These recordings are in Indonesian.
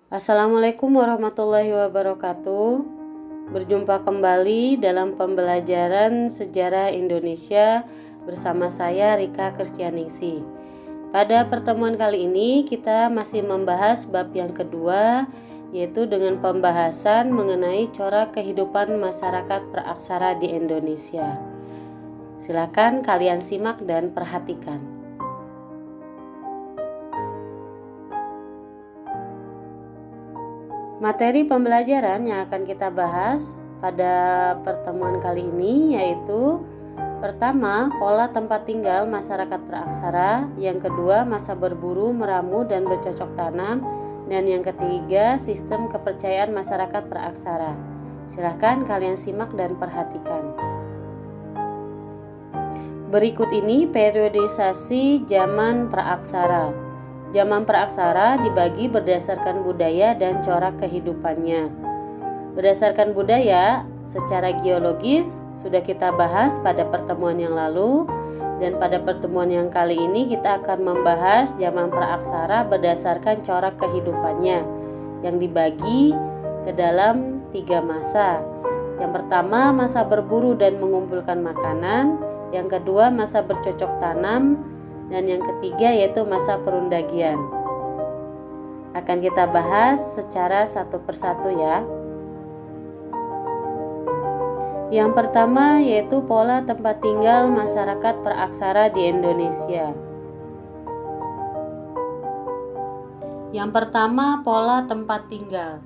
Assalamualaikum warahmatullahi wabarakatuh. Berjumpa kembali dalam pembelajaran sejarah Indonesia bersama saya Rika Kristianingsih. Pada pertemuan kali ini kita masih membahas bab yang kedua, yaitu dengan pembahasan mengenai corak kehidupan masyarakat praaksara di Indonesia. Silakan kalian simak dan perhatikan. Materi pembelajaran yang akan kita bahas pada pertemuan kali ini yaitu pertama, pola tempat tinggal masyarakat praaksara, yang kedua, masa berburu, meramu, dan bercocok tanam, dan yang ketiga, sistem kepercayaan masyarakat praaksara. Silahkan kalian simak dan perhatikan. Berikut ini periodisasi zaman praaksara. Zaman praaksara dibagi berdasarkan budaya dan corak kehidupannya. Berdasarkan budaya, secara geologis sudah kita bahas pada pertemuan yang lalu, dan pada pertemuan yang kali ini kita akan membahas zaman praaksara berdasarkan corak kehidupannya yang dibagi ke dalam 3 masa. Yang pertama, masa berburu dan mengumpulkan makanan, yang kedua, masa bercocok tanam, dan yang ketiga yaitu masa perundagian. Akan kita bahas secara satu persatu ya. Yang pertama yaitu pola tempat tinggal masyarakat praaksara di Indonesia. Yang pertama, pola tempat tinggal.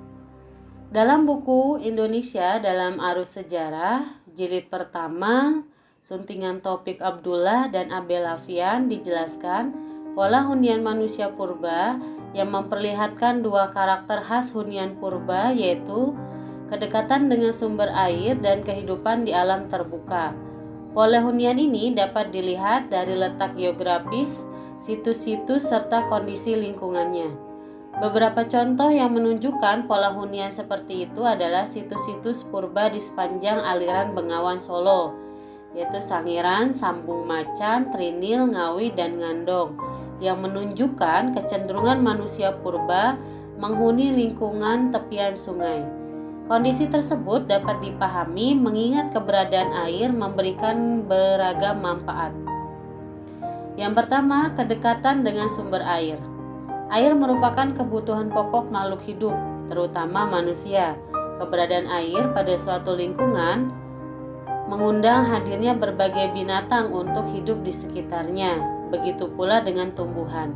Dalam buku Indonesia dalam Arus Sejarah, jilid pertama, Suntingan Taufik Abdullah dan Abel Afian, dijelaskan pola hunian manusia purba yang memperlihatkan 2 karakter khas hunian purba, yaitu kedekatan dengan sumber air dan kehidupan di alam terbuka. Pola hunian ini dapat dilihat dari letak geografis, situs-situs, serta kondisi lingkungannya. Beberapa contoh yang menunjukkan pola hunian seperti itu adalah situs-situs purba di sepanjang aliran Bengawan Solo, yaitu Sangiran, Sambung Macan, Trinil, Ngawi, dan Ngandong, yang menunjukkan kecenderungan manusia purba menghuni lingkungan tepian sungai. Kondisi tersebut dapat dipahami mengingat keberadaan air memberikan beragam manfaat. Yang pertama, kedekatan dengan sumber air. Air merupakan kebutuhan pokok makhluk hidup, terutama manusia. Keberadaan air pada suatu lingkungan mengundang hadirnya berbagai binatang untuk hidup di sekitarnya. Begitu pula dengan tumbuhan.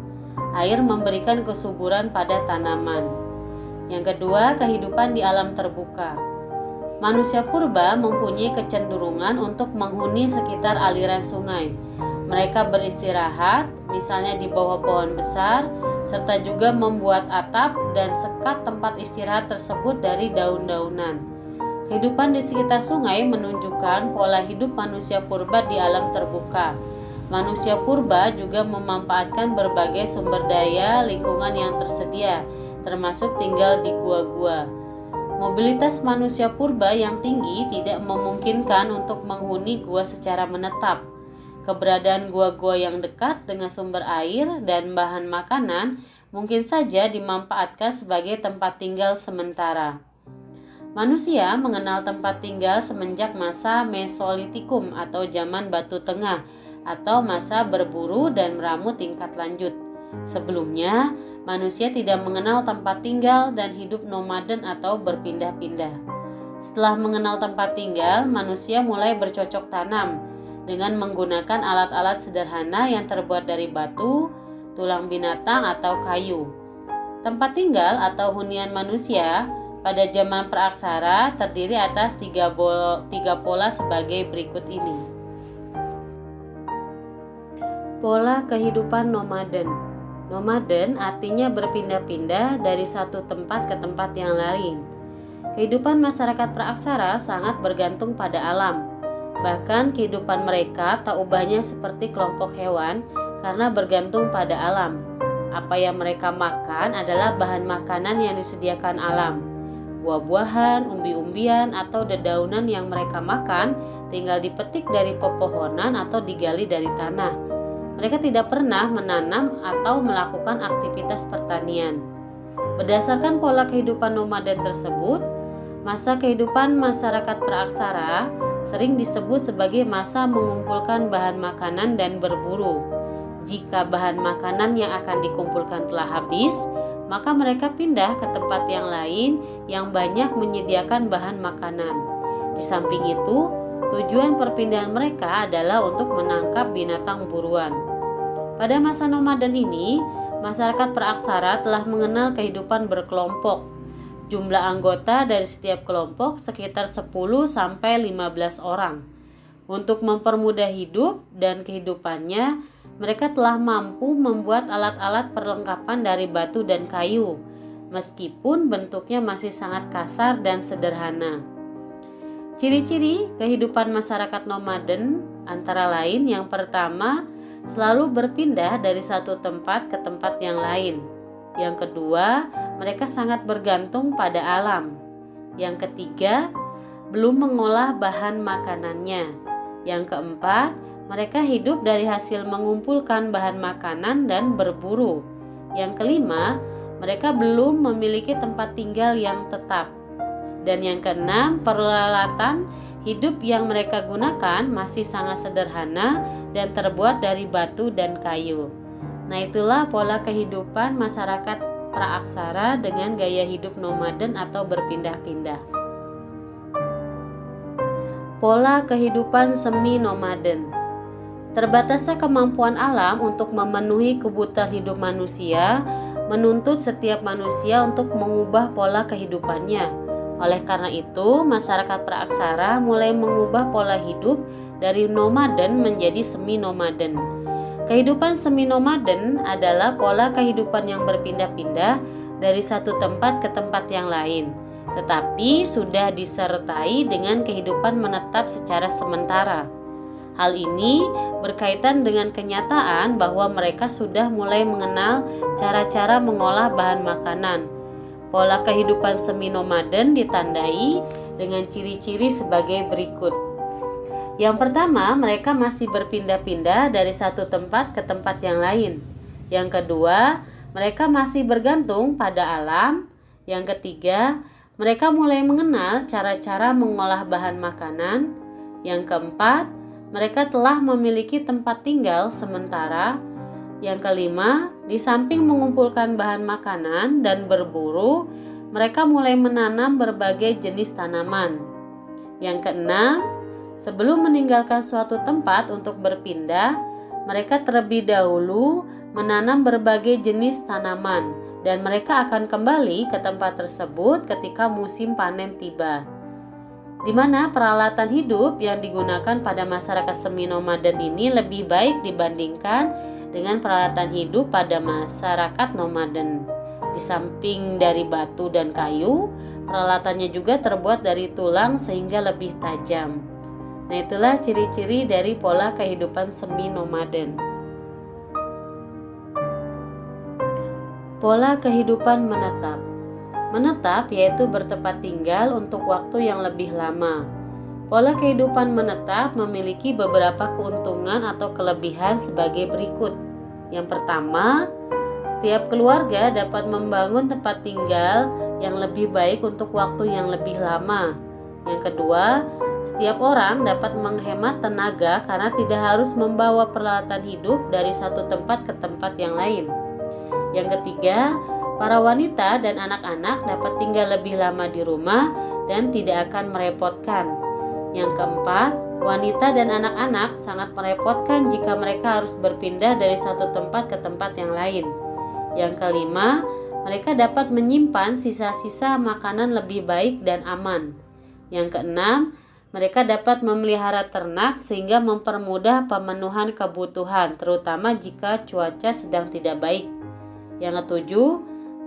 Air memberikan kesuburan pada tanaman. Yang kedua, kehidupan di alam terbuka. Manusia purba mempunyai kecenderungan untuk menghuni sekitar aliran sungai. Mereka beristirahat, misalnya di bawah pohon besar, serta juga membuat atap dan sekat tempat istirahat tersebut dari daun-daunan. Kehidupan di sekitar sungai menunjukkan pola hidup manusia purba di alam terbuka. Manusia purba juga memanfaatkan berbagai sumber daya lingkungan yang tersedia, termasuk tinggal di gua-gua. Mobilitas manusia purba yang tinggi tidak memungkinkan untuk menghuni gua secara menetap. Keberadaan gua-gua yang dekat dengan sumber air dan bahan makanan mungkin saja dimanfaatkan sebagai tempat tinggal sementara. Manusia mengenal tempat tinggal semenjak masa Mesolitikum atau zaman Batu Tengah atau masa berburu dan meramu tingkat lanjut. Sebelumnya, manusia tidak mengenal tempat tinggal dan hidup nomaden atau berpindah-pindah. Setelah mengenal tempat tinggal, manusia mulai bercocok tanam dengan menggunakan alat-alat sederhana yang terbuat dari batu, tulang binatang, atau kayu. Tempat tinggal atau hunian manusia pada zaman praaksara terdiri atas 3 pola sebagai berikut ini. Pola kehidupan nomaden. Nomaden artinya berpindah-pindah dari satu tempat ke tempat yang lain. Kehidupan masyarakat praaksara sangat bergantung pada alam. Bahkan kehidupan mereka tak ubahnya seperti kelompok hewan karena bergantung pada alam. Apa yang mereka makan adalah bahan makanan yang disediakan alam. Buah-buahan, umbi-umbian, atau dedaunan yang mereka makan tinggal dipetik dari pepohonan atau digali dari tanah. Mereka tidak pernah menanam atau melakukan aktivitas pertanian. Berdasarkan pola kehidupan nomaden tersebut, masa kehidupan masyarakat praaksara sering disebut sebagai masa mengumpulkan bahan makanan dan berburu. Jika bahan makanan yang akan dikumpulkan telah habis, maka mereka pindah ke tempat yang lain yang banyak menyediakan bahan makanan. Di samping itu, tujuan perpindahan mereka adalah untuk menangkap binatang buruan. Pada masa nomaden ini, masyarakat praaksara telah mengenal kehidupan berkelompok. Jumlah anggota dari setiap kelompok sekitar 10-15 orang. Untuk mempermudah hidup dan kehidupannya, mereka telah mampu membuat alat-alat perlengkapan dari batu dan kayu, meskipun bentuknya masih sangat kasar dan sederhana. Ciri-ciri kehidupan masyarakat nomaden antara lain yang pertama, selalu berpindah dari satu tempat ke tempat yang lain. Yang kedua, mereka sangat bergantung pada alam. Yang ketiga, belum mengolah bahan makanannya. Yang keempat, mereka hidup dari hasil mengumpulkan bahan makanan dan berburu. Yang kelima, mereka belum memiliki tempat tinggal yang tetap. Dan yang keenam, peralatan hidup yang mereka gunakan masih sangat sederhana dan terbuat dari batu dan kayu. Nah, itulah pola kehidupan masyarakat praaksara dengan gaya hidup nomaden atau berpindah-pindah. Pola kehidupan semi-nomaden. Terbatasnya kemampuan alam untuk memenuhi kebutuhan hidup manusia menuntut setiap manusia untuk mengubah pola kehidupannya. Oleh karena itu, masyarakat praaksara mulai mengubah pola hidup dari nomaden menjadi semi-nomaden. Kehidupan semi-nomaden adalah pola kehidupan yang berpindah-pindah dari satu tempat ke tempat yang lain, tetapi sudah disertai dengan kehidupan menetap secara sementara. Hal ini berkaitan dengan kenyataan bahwa mereka sudah mulai mengenal cara-cara mengolah bahan makanan. Pola kehidupan semi-nomaden ditandai dengan ciri-ciri sebagai berikut. Yang pertama, mereka masih berpindah-pindah dari satu tempat ke tempat yang lain. Yang kedua, mereka masih bergantung pada alam. Yang ketiga, mereka mulai mengenal cara-cara mengolah bahan makanan. Yang keempat, mereka telah memiliki tempat tinggal sementara. Yang kelima, di samping mengumpulkan bahan makanan dan berburu, mereka mulai menanam berbagai jenis tanaman. Yang keenam, sebelum meninggalkan suatu tempat untuk berpindah, mereka terlebih dahulu menanam berbagai jenis tanaman dan mereka akan kembali ke tempat tersebut ketika musim panen tiba. Di mana peralatan hidup yang digunakan pada masyarakat semi-nomaden ini lebih baik dibandingkan dengan peralatan hidup pada masyarakat nomaden. Di samping dari batu dan kayu, peralatannya juga terbuat dari tulang sehingga lebih tajam. Nah, itulah ciri-ciri dari pola kehidupan semi-nomaden. Pola kehidupan menetap. Menetap yaitu bertempat tinggal untuk waktu yang lebih lama. Pola kehidupan menetap memiliki beberapa keuntungan atau kelebihan sebagai berikut. Yang pertama, setiap keluarga dapat membangun tempat tinggal yang lebih baik untuk waktu yang lebih lama. Yang kedua, setiap orang dapat menghemat tenaga karena tidak harus membawa peralatan hidup dari satu tempat ke tempat yang lain. Yang ketiga, para wanita dan anak-anak dapat tinggal lebih lama di rumah dan tidak akan merepotkan. Yang keempat, wanita dan anak-anak sangat merepotkan jika mereka harus berpindah dari satu tempat ke tempat yang lain. Yang kelima, mereka dapat menyimpan sisa-sisa makanan lebih baik dan aman. Yang keenam, mereka dapat memelihara ternak sehingga mempermudah pemenuhan kebutuhan, terutama jika cuaca sedang tidak baik. Yang ketujuh,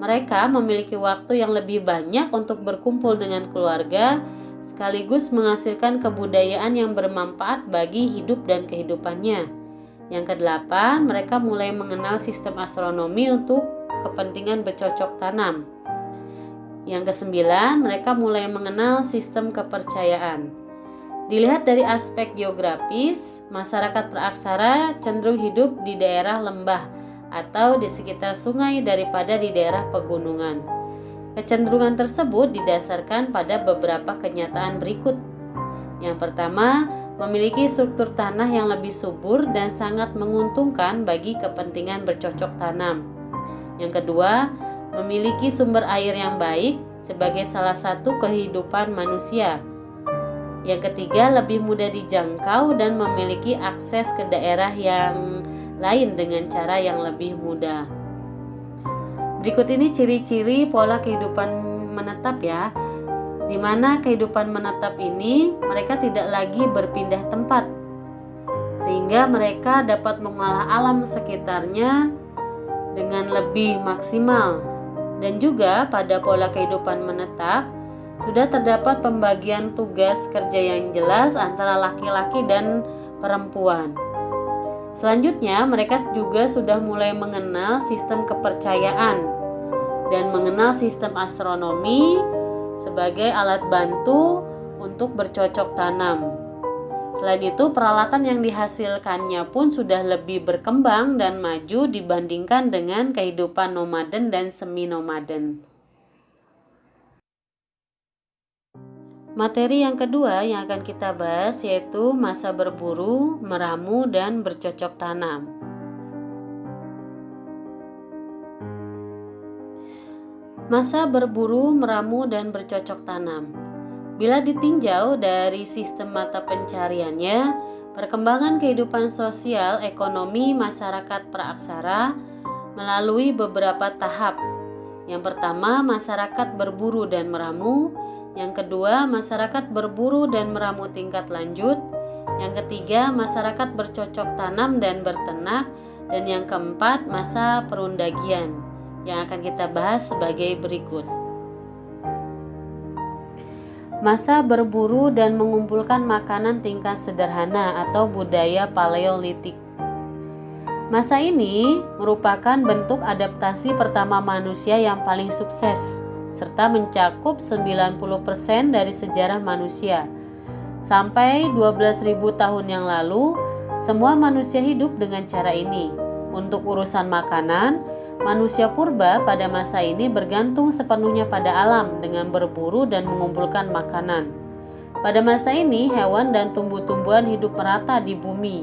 mereka memiliki waktu yang lebih banyak untuk berkumpul dengan keluarga, sekaligus menghasilkan kebudayaan yang bermanfaat bagi hidup dan kehidupannya. Yang kedelapan, mereka mulai mengenal sistem astronomi untuk kepentingan bercocok tanam. Yang kesembilan, mereka mulai mengenal sistem kepercayaan. Dilihat dari aspek geografis, masyarakat praaksara cenderung hidup di daerah lembah atau di sekitar sungai daripada di daerah pegunungan. Kecenderungan tersebut didasarkan pada beberapa kenyataan berikut. Yang pertama, memiliki struktur tanah yang lebih subur dan sangat menguntungkan bagi kepentingan bercocok tanam. Yang kedua, memiliki sumber air yang baik sebagai salah satu kehidupan manusia. Yang ketiga, lebih mudah dijangkau dan memiliki akses ke daerah yang lain dengan cara yang lebih mudah. Berikut ini ciri-ciri pola kehidupan menetap ya, di mana kehidupan menetap ini mereka tidak lagi berpindah tempat, sehingga mereka dapat mengolah alam sekitarnya dengan lebih maksimal. Dan juga pada pola kehidupan menetap sudah terdapat pembagian tugas kerja yang jelas antara laki-laki dan perempuan. Selanjutnya, mereka juga sudah mulai mengenal sistem kepercayaan dan mengenal sistem astronomi sebagai alat bantu untuk bercocok tanam. Selain itu, peralatan yang dihasilkannya pun sudah lebih berkembang dan maju dibandingkan dengan kehidupan nomaden dan semi-nomaden. Materi yang kedua yang akan kita bahas yaitu masa berburu, meramu, dan bercocok tanam. Masa berburu, meramu, dan bercocok tanam. Bila ditinjau dari sistem mata pencariannya, perkembangan kehidupan sosial ekonomi masyarakat praaksara melalui beberapa tahap. Yang pertama, masyarakat berburu dan meramu. Yang kedua, masyarakat berburu dan meramu tingkat lanjut. Yang ketiga, masyarakat bercocok tanam dan berternak. Dan yang keempat, masa perundagian, yang akan kita bahas sebagai berikut. Masa berburu dan mengumpulkan makanan tingkat sederhana atau budaya Paleolitik. Masa ini merupakan bentuk adaptasi pertama manusia yang paling sukses, serta mencakup 90% dari sejarah manusia. Sampai 12.000 tahun yang lalu, semua manusia hidup dengan cara ini. Untuk urusan makanan, manusia purba pada masa ini bergantung sepenuhnya pada alam dengan berburu dan mengumpulkan makanan. Pada masa ini, hewan dan tumbuh-tumbuhan hidup merata di bumi.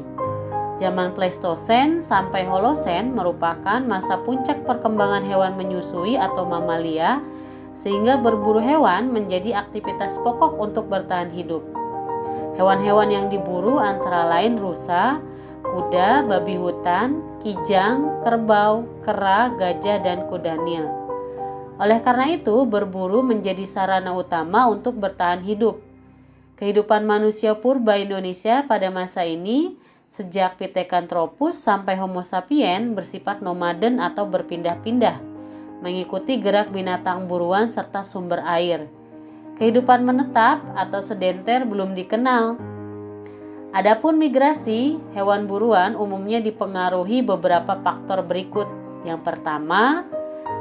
Zaman Pleistosen sampai Holosen merupakan masa puncak perkembangan hewan menyusui atau mamalia, sehingga berburu hewan menjadi aktivitas pokok untuk bertahan hidup. Hewan-hewan yang diburu antara lain rusa, kuda, babi hutan, kijang, kerbau, kera, gajah, dan kuda Nil. Oleh karena itu, berburu menjadi sarana utama untuk bertahan hidup. Kehidupan manusia purba Indonesia pada masa ini, sejak Pithecanthropus sampai Homo sapiens, bersifat nomaden atau berpindah-pindah, mengikuti gerak binatang buruan serta sumber air. Kehidupan menetap atau sedenter belum dikenal. Adapun migrasi, hewan buruan umumnya dipengaruhi beberapa faktor berikut. Yang pertama,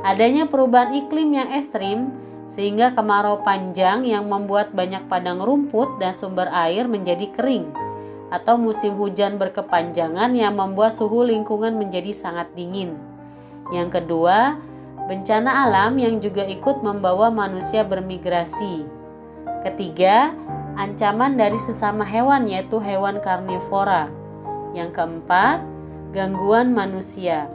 adanya perubahan iklim yang ekstrim sehingga kemarau panjang yang membuat banyak padang rumput dan sumber air menjadi kering, atau musim hujan berkepanjangan yang membuat suhu lingkungan menjadi sangat dingin. Yang kedua, bencana alam yang juga ikut membawa manusia bermigrasi. Ketiga, ancaman dari sesama hewan yaitu hewan karnivora. Yang keempat, gangguan manusia.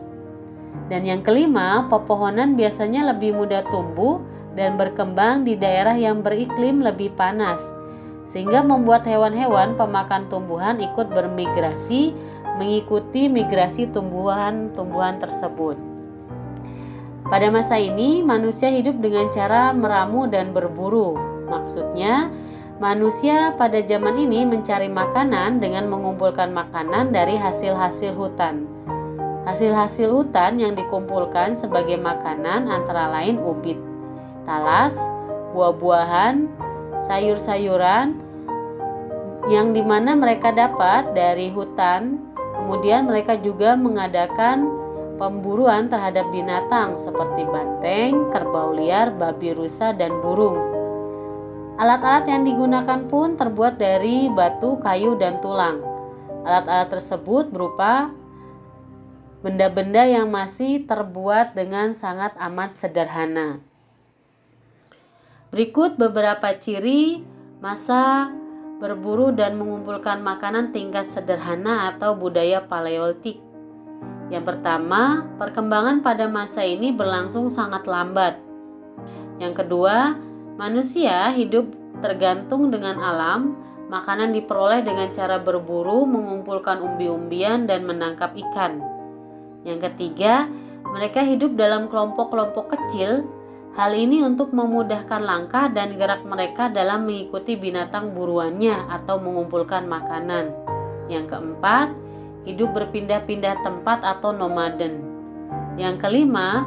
Dan yang kelima, pepohonan biasanya lebih mudah tumbuh dan berkembang di daerah yang beriklim lebih panas, sehingga membuat hewan-hewan pemakan tumbuhan ikut bermigrasi mengikuti migrasi tumbuhan-tumbuhan tersebut. Pada masa ini, manusia hidup dengan cara meramu dan berburu. Maksudnya, manusia pada zaman ini mencari makanan dengan mengumpulkan makanan dari hasil-hasil hutan. Hasil-hasil hutan yang dikumpulkan sebagai makanan antara lain ubit, talas, buah-buahan, sayur-sayuran, yang dimana mereka dapat dari hutan. Kemudian mereka juga mengadakan pemburuan terhadap binatang seperti banteng, kerbau liar, babi rusa, dan burung. Alat-alat yang digunakan pun terbuat dari batu, kayu, dan tulang. Alat-alat tersebut berupa benda-benda yang masih terbuat dengan sangat amat sederhana. Berikut beberapa ciri masa berburu dan mengumpulkan makanan tingkat sederhana atau budaya Paleolitik. Yang pertama, perkembangan pada masa ini berlangsung sangat lambat. Yang kedua, manusia hidup tergantung dengan alam. Makanan diperoleh dengan cara berburu, mengumpulkan umbi-umbian, dan menangkap ikan. Yang ketiga, mereka hidup dalam kelompok-kelompok kecil. Hal ini untuk memudahkan langkah dan gerak mereka dalam mengikuti binatang buruannya atau mengumpulkan makanan. Yang keempat, hidup berpindah-pindah tempat atau nomaden. Yang kelima,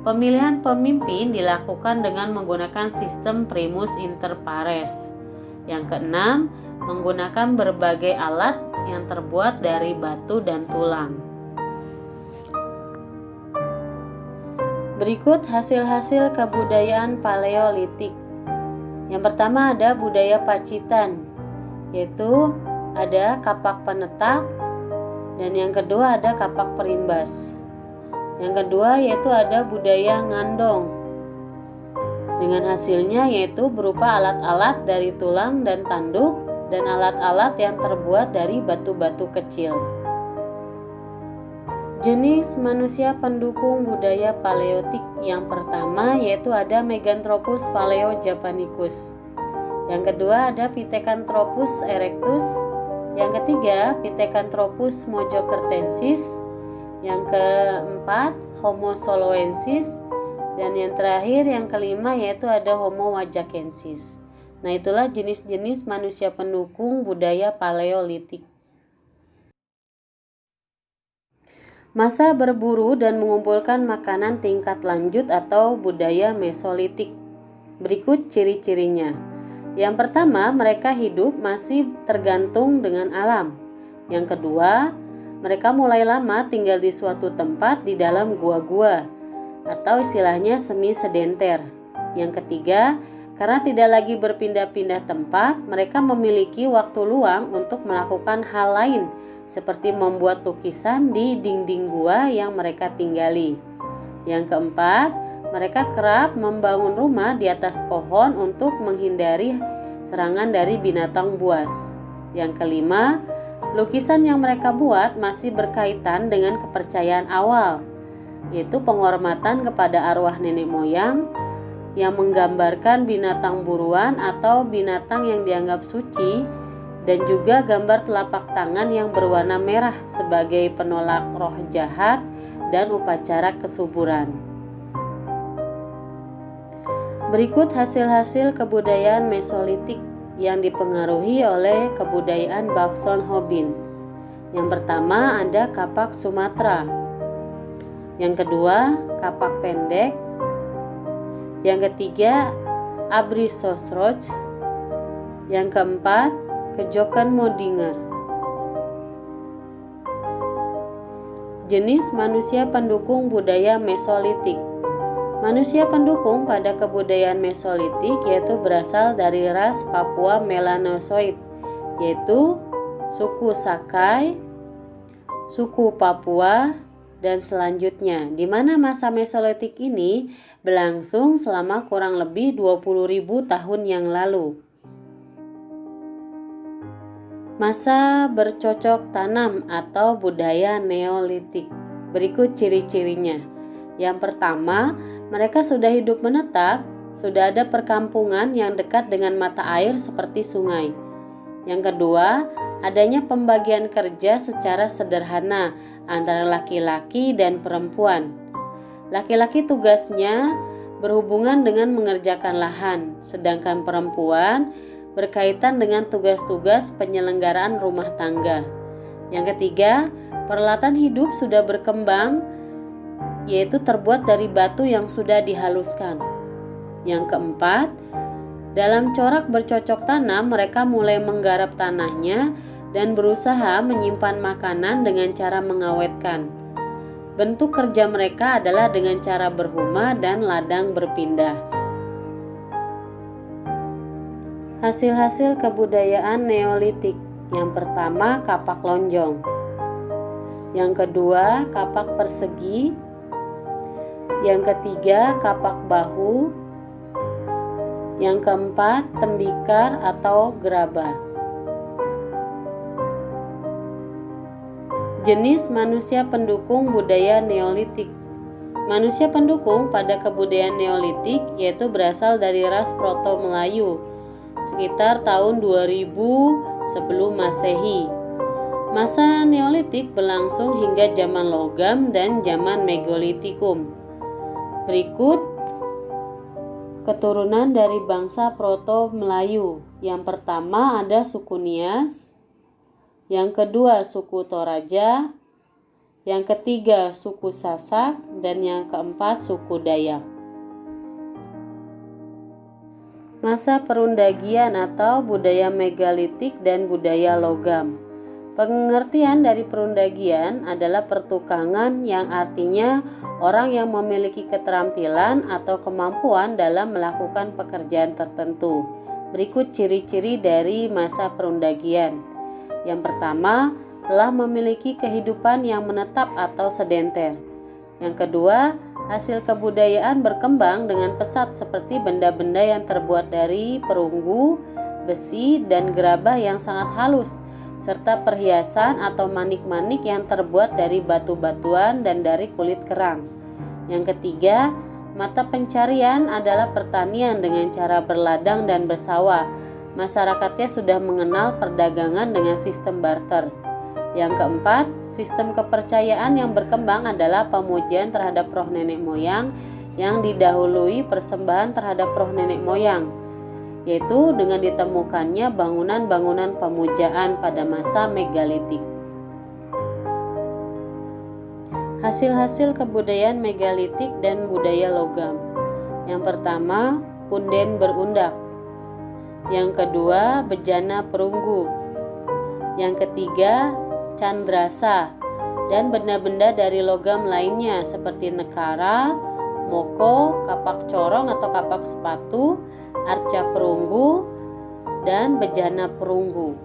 pemilihan pemimpin dilakukan dengan menggunakan sistem primus inter pares. Yang keenam, menggunakan berbagai alat yang terbuat dari batu dan tulang. Berikut hasil-hasil kebudayaan Paleolitik. Yang pertama ada budaya Pacitan, yaitu ada kapak penetak, dan yang kedua ada kapak perimbas. Yang kedua yaitu ada budaya Ngandong. Dengan hasilnya yaitu berupa alat-alat dari tulang dan tanduk dan alat-alat yang terbuat dari batu-batu kecil. Jenis manusia pendukung budaya Paleolitik yang pertama yaitu ada Meganthropus paleo-japanicus. Yang kedua ada Pithecanthropus erectus. Yang ketiga Pithecanthropus mojokertensis. Yang keempat Homo soloensis. Dan yang terakhir yang kelima yaitu ada Homo wajakensis. Nah, itulah jenis-jenis manusia pendukung budaya Paleolitik. Masa berburu dan mengumpulkan makanan tingkat lanjut atau budaya Mesolitik. Berikut ciri-cirinya. Yang pertama, mereka hidup masih tergantung dengan alam. Yang kedua, mereka mulai lama tinggal di suatu tempat di dalam gua-gua atau istilahnya semi sedenter. Yang ketiga, karena tidak lagi berpindah-pindah tempat, mereka memiliki waktu luang untuk melakukan hal lain seperti membuat lukisan di dinding gua yang mereka tinggali. Yang keempat, mereka kerap membangun rumah di atas pohon untuk menghindari serangan dari binatang buas. Yang kelima, lukisan yang mereka buat masih berkaitan dengan kepercayaan awal, yaitu penghormatan kepada arwah nenek moyang yang menggambarkan binatang buruan atau binatang yang dianggap suci, dan juga gambar telapak tangan yang berwarna merah sebagai penolak roh jahat dan upacara kesuburan. Berikut hasil-hasil kebudayaan Mesolitik yang dipengaruhi oleh kebudayaan Bakson-Hobin. Yang pertama ada kapak Sumatera. Yang kedua, kapak pendek. Yang ketiga, Abricosroch. Yang keempat, Kejokan Modinger. Jenis manusia pendukung budaya Mesolitik. Manusia pendukung pada kebudayaan Mesolitik yaitu berasal dari ras Papua Melanosoid, yaitu suku Sakai, suku Papua, dan selanjutnya, di mana masa Mesolitik ini berlangsung selama kurang lebih 20.000 tahun yang lalu. Masa bercocok tanam atau budaya Neolitik. Berikut ciri-cirinya. Yang pertama, mereka sudah hidup menetap, sudah ada perkampungan yang dekat dengan mata air seperti sungai. Yang kedua, adanya pembagian kerja secara sederhana antara laki-laki dan perempuan. Laki-laki tugasnya berhubungan dengan mengerjakan lahan, sedangkan perempuan berkaitan dengan tugas-tugas penyelenggaraan rumah tangga. Yang ketiga, peralatan hidup sudah berkembang, yaitu terbuat dari batu yang sudah dihaluskan. Yang keempat, dalam corak bercocok tanam, mereka mulai menggarap tanahnya dan berusaha menyimpan makanan dengan cara mengawetkan. Bentuk kerja mereka adalah dengan cara berhuma dan ladang berpindah. Hasil-hasil kebudayaan Neolitik. Yang pertama, kapak lonjong. Yang kedua, kapak persegi. Yang ketiga, kapak bahu. Yang keempat, tembikar atau gerabah. Jenis manusia pendukung budaya Neolitik. Manusia pendukung pada kebudayaan Neolitik yaitu berasal dari ras Proto-Melayu sekitar tahun 2000 sebelum Masehi. Masa Neolitik berlangsung hingga zaman logam dan zaman Megolitikum. Berikut keturunan dari bangsa Proto-Melayu. Yang pertama ada suku Nias, yang kedua suku Toraja, yang ketiga suku Sasak, dan yang keempat suku Dayak. Masa perundagian atau budaya megalitik dan budaya logam. Pengertian dari perundagian adalah pertukangan yang artinya orang yang memiliki keterampilan atau kemampuan dalam melakukan pekerjaan tertentu. Berikut ciri-ciri dari masa perundagian. Yang pertama, telah memiliki kehidupan yang menetap atau sedenter. Yang kedua, hasil kebudayaan berkembang dengan pesat seperti benda-benda yang terbuat dari perunggu, besi, dan gerabah yang sangat halus, serta perhiasan atau manik-manik yang terbuat dari batu-batuan dan dari kulit kerang. Yang ketiga, mata pencarian adalah pertanian dengan cara berladang dan bersawah. Masyarakatnya sudah mengenal perdagangan dengan sistem barter. Yang keempat, sistem kepercayaan yang berkembang adalah pemujaan terhadap roh nenek moyang yang didahului persembahan terhadap roh nenek moyang, yaitu dengan ditemukannya bangunan-bangunan pemujaan pada masa megalitik. Hasil-hasil kebudayaan megalitik dan budaya logam. Yang pertama, punden berundak. Yang kedua, bejana perunggu. Yang ketiga, candrasa dan benda-benda dari logam lainnya seperti nekara, moko, kapak corong atau kapak sepatu, arca perunggu, dan bejana perunggu.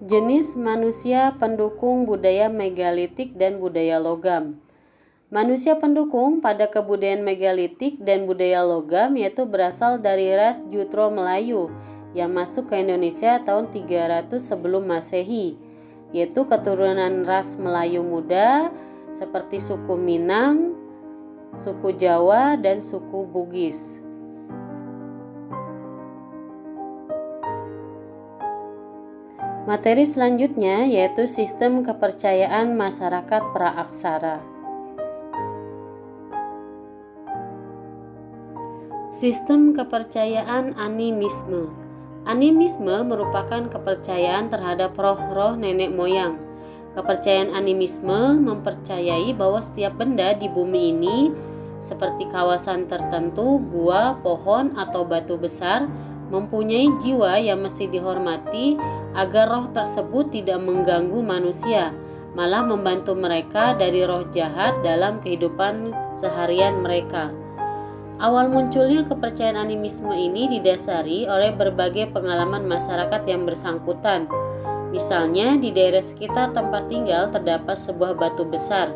Jenis manusia pendukung budaya megalitik dan budaya logam. Manusia pendukung pada kebudayaan megalitik dan budaya logam yaitu berasal dari ras Jutro Melayu yang masuk ke Indonesia tahun 300 sebelum Masehi, yaitu keturunan ras Melayu muda seperti suku Minang, suku Jawa, dan suku Bugis. Materi selanjutnya yaitu sistem kepercayaan masyarakat praaksara. Sistem kepercayaan animisme. Animisme merupakan kepercayaan terhadap roh-roh nenek moyang. Kepercayaan animisme mempercayai bahwa setiap benda di bumi ini, seperti kawasan tertentu, gua, pohon, atau batu besar, mempunyai jiwa yang mesti dihormati agar roh tersebut tidak mengganggu manusia, malah membantu mereka dari roh jahat dalam kehidupan seharian mereka. Awal munculnya kepercayaan animisme ini didasari oleh berbagai pengalaman masyarakat yang bersangkutan. Misalnya, di daerah sekitar tempat tinggal terdapat sebuah batu besar.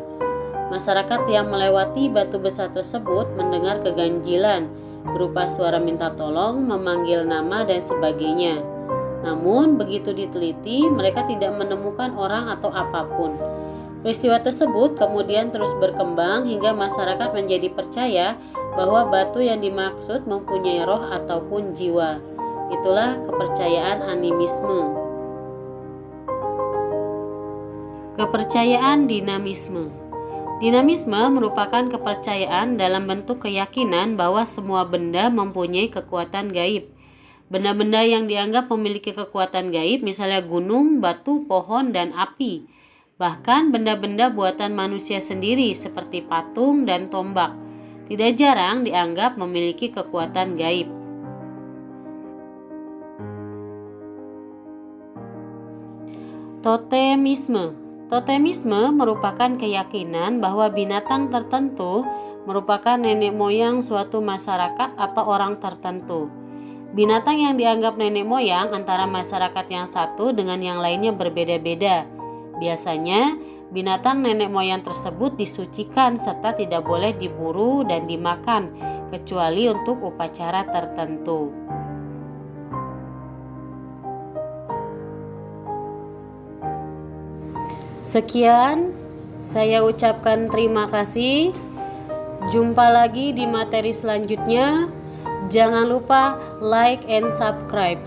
Masyarakat yang melewati batu besar tersebut mendengar keganjilan berupa suara minta tolong, memanggil nama, dan sebagainya. Namun, begitu diteliti, mereka tidak menemukan orang atau apapun. Peristiwa tersebut kemudian terus berkembang hingga masyarakat menjadi percaya bahwa batu yang dimaksud mempunyai roh ataupun jiwa. Itulah kepercayaan animisme. Kepercayaan dinamisme. Dinamisme merupakan kepercayaan dalam bentuk keyakinan bahwa semua benda mempunyai kekuatan gaib. Benda-benda yang dianggap memiliki kekuatan gaib, misalnya gunung, batu, pohon, dan api. Bahkan benda-benda buatan manusia sendiri seperti patung dan tombak tidak jarang dianggap memiliki kekuatan gaib. Totemisme. Totemisme merupakan keyakinan bahwa binatang tertentu merupakan nenek moyang suatu masyarakat atau orang tertentu. Binatang yang dianggap nenek moyang antara masyarakat yang satu dengan yang lainnya berbeda-beda. Biasanya, Binatang nenek moyang tersebut disucikan serta tidak boleh diburu dan dimakan kecuali untuk upacara tertentu. Sekian, saya ucapkan terima kasih. Jumpa lagi di materi selanjutnya. Jangan lupa like and subscribe.